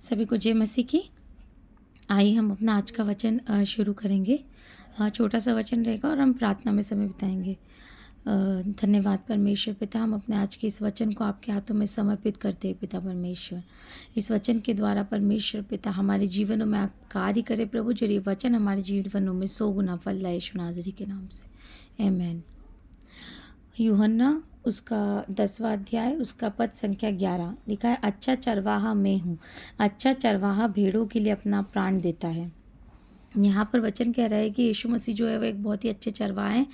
सभी को जय मसीह की। आइए हम अपना आज का वचन शुरू करेंगे। छोटा सा वचन रहेगा और हम प्रार्थना में समय बिताएंगे। धन्यवाद परमेश्वर पिता, हम अपने आज के इस वचन को आपके हाथों में समर्पित करते हैं पिता परमेश्वर। इस वचन के द्वारा परमेश्वर पिता हमारे जीवनों में आप कार्य करे प्रभु, जो ये वचन हमारे जीवनों में 100 गुना फल लाए यीशु नाज़री के नाम से, आमीन। यूहन्ना उसका 10वां अध्याय उसका पद संख्या 11 लिखा है, अच्छा चरवाहा मैं हूँ। अच्छा चरवाहा भेड़ों के लिए अपना प्राण देता है। यहाँ पर वचन कह रहा है कि यीशु मसीह जो है वो एक बहुत ही अच्छे चरवाहे हैं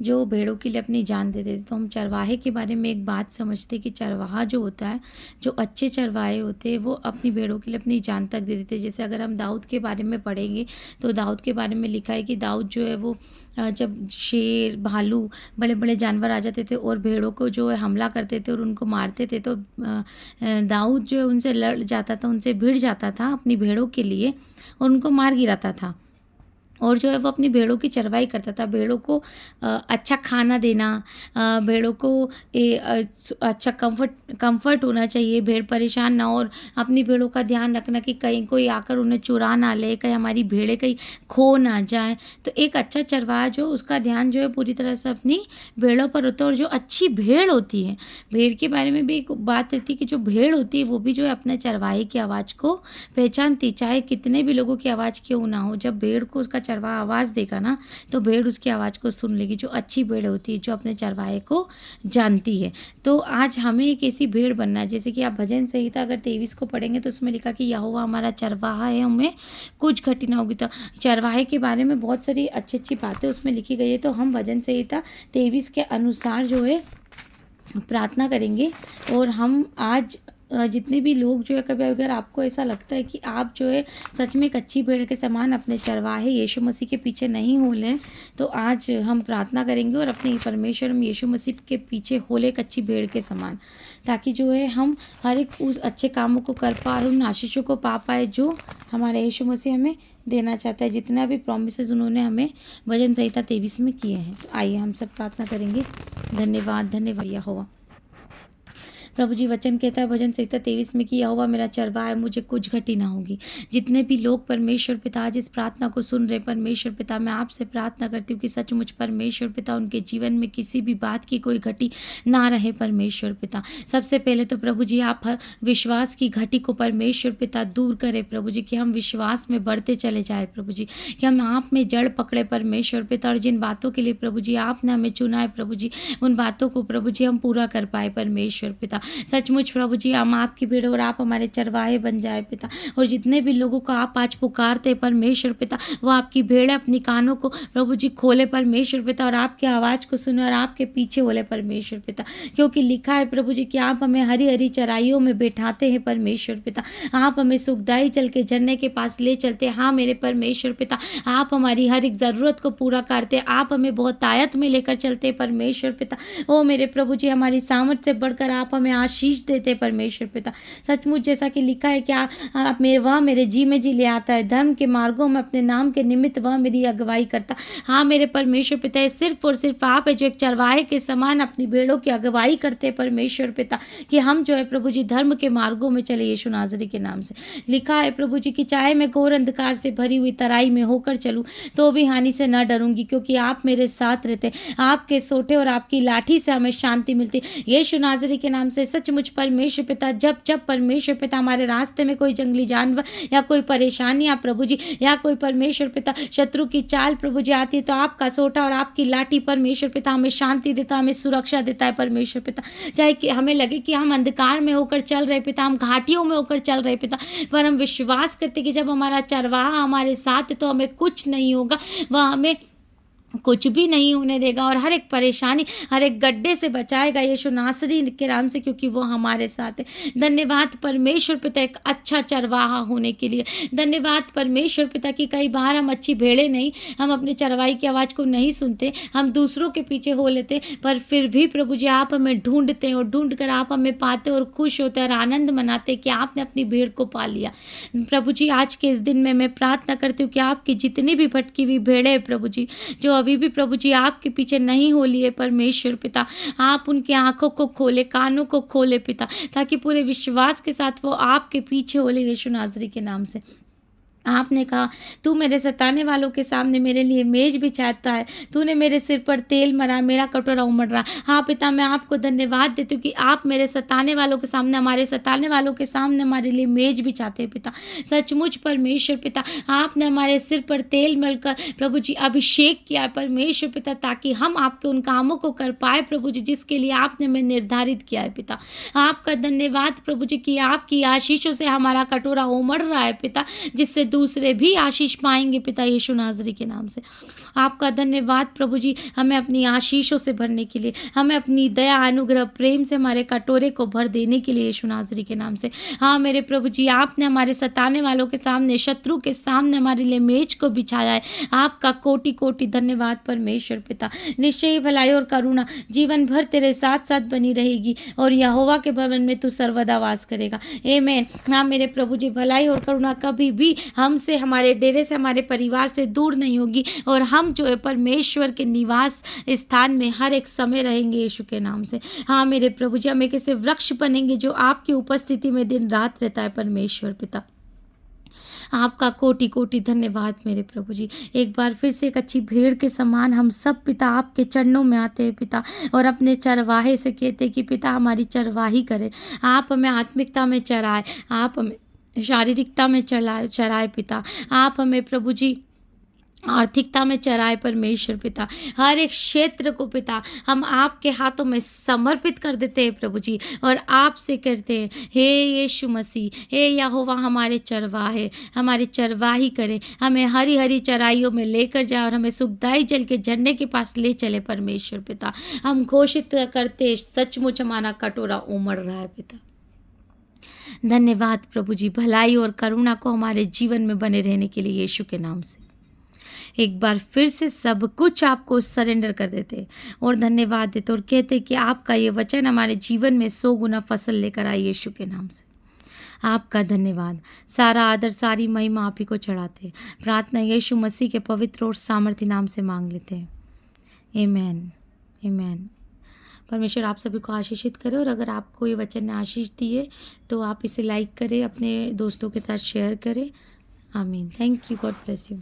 जो भेड़ों के लिए अपनी जान दे देते। तो हम चरवाहे के बारे में एक बात समझते कि चरवाहा जो होता है, जो अच्छे चरवाहे होते हैं, वो अपनी भेड़ों के लिए अपनी जान तक दे देते। जैसे अगर हम दाऊद के बारे में पढ़ेंगे तो दाऊद के बारे में लिखा है कि दाऊद जो है वो जब शेर, भालू, बड़े बड़े जानवर आ जाते थे और भेड़ों को जो है हमला करते थे और उनको मारते थे, तो दाऊद जो है उनसे लड़ जाता था, उनसे भिड़ जाता था अपनी भेड़ों के लिए और उनको मार गिराता था। और जो है वो अपनी भेड़ों की चरवाई करता था। भेड़ों को अच्छा खाना देना, भेड़ों को अच्छा कंफर्ट होना चाहिए, भेड़ परेशान ना हो, और अपनी भेड़ों का ध्यान रखना कि कहीं कोई आकर उन्हें चुरा ना ले, कहीं हमारी भेड़ें कहीं खो ना जाए। तो एक अच्छा चरवाहा जो उसका ध्यान जो है पूरी तरह से अपनी भेड़ों पर होता है। और जो अच्छी भेड़ होती है, भेड़ के बारे में भी एक बात रहती है कि जो भेड़ होती है वो भी जो है अपने चरवाहे की आवाज़ को पहचानती, चाहे कितने भी लोगों की आवाज़ क्यों ना हो। जब भेड़ को उसका चरवाहा आवाज़ देगा ना, तो भेड़ उसकी आवाज़ को सुन लेगी। जो अच्छी भेड़ होती है, जो अपने चरवाहे को जानती है। तो आज हमें एक ऐसी भेड़ बनना है, जैसे कि आप भजन संहिता अगर 23 को पढ़ेंगे तो उसमें लिखा कि यहोवा हमारा चरवाहा है, हमें कुछ घटी ना होगी। तो चरवाहे के बारे में बहुत सारी अच्छी अच्छी बातें उसमें लिखी गई है। तो हम भजन संहिता 23 के अनुसार जो है प्रार्थना करेंगे। और हम आज जितने भी लोग जो है, कभी अगर आपको ऐसा लगता है कि आप जो है सच में एक अच्छी भेड़ के समान अपने चरवाहे यीशु मसीह के पीछे नहीं हो लें, तो आज हम प्रार्थना करेंगे और अपने परमेश्वर में यीशु मसीह के पीछे हो ले एक अच्छी भेड़ के समान, ताकि जो है हम हर एक उस अच्छे कामों को कर पा और उन आशीषों को पा पाए जो हमारे यीशु मसीह हमें देना चाहता है। जितना भी प्रॉमिसेस उन्होंने हमें भजन संहिता 23 में किए हैं। तो आइए हम सब प्रार्थना करेंगे। धन्यवाद यहोवा। प्रभु जी वचन कहता है भजन संहिता 23 में कि यहोवा मेरा चरवाहा है, मुझे कुछ घटी ना होगी। जितने भी लोग परमेश्वर पिता आज इस प्रार्थना को सुन रहे, परमेश्वर पिता मैं आपसे प्रार्थना करती हूँ कि सचमुच परमेश्वर पिता उनके जीवन में किसी भी बात की कोई घटी ना रहे। परमेश्वर पिता सबसे पहले तो प्रभु जी आप विश्वास की घटी को परमेश्वर पिता दूर करें प्रभु जी, कि हम विश्वास में बढ़ते चले जाए प्रभु जी, कि हम आप में जड़ पकड़े परमेश्वर पिता। और जिन बातों के लिए प्रभु जी आपने हमें चुना है प्रभु जी, उन बातों को प्रभु जी हम पूरा कर पाए परमेश्वर पिता। सचमुच प्रभु जी हम आपकी भेड़ और आप हमारे चरवाहे बन जाए पिता। और जितने भी लोगों को आप आज पुकारते परमेश्वर पिता, वो आपकी भेड़ अपनी कानों को प्रभु जी खोले परमेश्वर पिता, और आपकी आवाज़ को सुने और आपके पीछे बोले परमेश्वर पिता। क्योंकि लिखा है प्रभु जी कि आप हमें हरी हरी चराइयों में बैठाते हैं परमेश्वर पिता, आप हमें सुखदाई चल के झरने के पास ले चलते। हाँ मेरे परमेश्वर पिता, आप हमारी हर एक ज़रूरत को पूरा करते, आप हमें बहुत तायत में लेकर चलते परमेश्वर पिता। ओ मेरे प्रभु जी हमारी सामर्थ से बढ़कर आप हमें आशीष देते परमेश्वर पिता। सचमुच जैसा कि लिखा है, क्या आप वह मेरे जी में जी ले आता है, धर्म के मार्गों में अपने नाम के निमित्त वह मेरी अगुवाई करता। हाँ मेरे परमेश्वर पिता, सिर्फ और सिर्फ आप है जो एक चरवाहे के समान अपनी भेड़ों की अगुवाई करते परमेश्वर पिता, कि हम जो है प्रभु जी धर्म के मार्गों में चले यीशु नाज़री के नाम से। लिखा है प्रभु जी कि चाहे मैं घोर अंधकार से भरी हुई तराई में होकर चलूँ तो भी हानि से न डरूंगी, क्योंकि आप मेरे साथ रहते। आपके सोटे और आपकी लाठी से हमें शांति मिलती यीशु नाज़री के नाम से। सचमुच परमेश्वर पिता, जब जब परमेश्वर पिता हमारे रास्ते में कोई जंगली जानवर या कोई परेशानियां प्रभु जी, या कोई परमेश्वर पिता शत्रु की चाल प्रभु जी आती है, तो आपका सोटा और आपकी लाठी परमेश्वर पिता हमें शांति देता, हमें सुरक्षा देता है परमेश्वर पिता। चाहे कि हमें लगे कि हम अंधकार में होकर चल रहे पिता, हम घाटियों में होकर चल रहे पिता, पर हम विश्वास करते कि जब हमारा चरवाहा हमारे साथ है तो हमें कुछ नहीं होगा, वह हमें कुछ भी नहीं होने देगा और हर एक परेशानी, हर एक गड्ढे से बचाएगा यीशु नासरी के नाम से, क्योंकि वो हमारे साथ है। धन्यवाद परमेश्वर पिता एक अच्छा चरवाहा होने के लिए। धन्यवाद परमेश्वर पिता कि कई बार हम अच्छी भेड़े नहीं, हम अपने चरवाही की आवाज़ को नहीं सुनते, हम दूसरों के पीछे हो लेते, पर फिर भी प्रभु जी आप हमें ढूंढते हैं और ढूंढ कर आप हमें पाते और खुश होते और आनंद मनाते कि आपने अपनी भेड़ को पा लिया। प्रभु जी आज के इस दिन में मैं प्रार्थना करती हूँ कि आपकी जितनी भी भटकी हुई भेड़ें प्रभु जी, जो अभी भी प्रभु जी आपके पीछे नहीं हो लिए परमेश्वर पिता, आप उनकी आंखों को खोले, कानों को खोले पिता, ताकि पूरे विश्वास के साथ वो आपके पीछे हो ले यीशु नासरी के नाम से। आपने कहा, तू मेरे सताने वालों के सामने मेरे लिए मेज बिछाता है, तूने मेरे सिर पर तेल मरा, मेरा कटोरा उमड़ रहा। हाँ पिता, मैं आपको धन्यवाद देती हूँ कि आप मेरे सताने वालों के सामने, हमारे सताने वालों के सामने हमारे लिए मेज बिछाते हैं पिता। सचमुच परमेश्वर पिता, आपने हमारे सिर पर तेल मलकर प्रभु जी अभिषेक किया है परमेश्वर पिता, ताकि हम आपके उन कामों को कर पाए प्रभु जी, जिसके लिए आपने हमें निर्धारित किया है पिता। आपका धन्यवाद प्रभु जी कि आपकी आशीषों से हमारा कटोरा उमड़ रहा है पिता, जिससे दूसरे भी आशीष पाएंगे पिता यीशु नासरी के नाम से। आपका धन्यवाद प्रभु जी, हमें अपनी आशीषों से भरने के लिए, हमें अपनी दया अनुग्रह प्रेम से हमारे कटोरे को भर देने के लिए यीशु नासरी के नाम से। हाँ मेरे प्रभु जी, आपने हमारे सताने वालों के सामने, शत्रु के सामने हमारे लिए मेज को बिछाया है। आपका कोटि कोटि धन्यवाद परमेश्वर पिता। निश्चय ही भलाई और करुणा जीवन भर तेरे साथ साथ बनी रहेगी और यहोवा के भवन में तू सर्वदा वास करेगा। आमीन। हाँ मेरे प्रभु जी, भलाई और करुणा कभी भी हमसे, हमारे डेरे से, हमारे परिवार से दूर नहीं होगी और हम जो है परमेश्वर के निवास स्थान में हर एक समय रहेंगे यीशु के नाम से। हाँ मेरे प्रभु जी, हम एक ऐसे वृक्ष बनेंगे जो आपकी उपस्थिति में दिन रात रहता है परमेश्वर पिता। आपका कोटि कोटि धन्यवाद मेरे प्रभु जी। एक बार फिर से एक अच्छी भेड़ के समान हम सब पिता आपके चरणों में आते हैं पिता, और अपने चरवाहे से कहते हैं कि पिता हमारी चरवाही करें। आप हमें आत्मिकता में चराए, आप हमें शारीरिकता में चराए पिता, आप हमें प्रभु जी आर्थिकता में चराए परमेश्वर पिता। हर एक क्षेत्र को पिता हम आपके हाथों में समर्पित कर देते हैं प्रभु जी, और आपसे कहते हैं, हे यीशु मसीह, हे यहोवा हमारे चरवाहे, हमारी चरवाही करें, हमें हरी हरी चराइयों में लेकर जाए और हमें सुखदाई जल के झरने के पास ले चले परमेश्वर पिता। हम घोषित करते, सचमुच हमारा कटोरा उमड़ रहा है पिता। धन्यवाद प्रभु जी, भलाई और करुणा को हमारे जीवन में बने रहने के लिए यीशु के नाम से। एक बार फिर से सब कुछ आपको सरेंडर कर देते हैं और धन्यवाद देते और कहते हैं कि आपका ये वचन हमारे जीवन में 100 गुना फसल लेकर आए यीशु के नाम से। आपका धन्यवाद, सारा आदर, सारी महिमा आप ही को चढ़ाते हैं। प्रार्थना यीशु मसीह के पवित्र और सामर्थी नाम से मांग लेते हैं, आमीन आमीन। परमेश्वर आप सभी को आशीषित करे, और अगर आपको ये वचन ने आशीष दी है तो आप इसे लाइक करें, अपने दोस्तों के साथ शेयर करें। आमीन। Thank you, God bless you.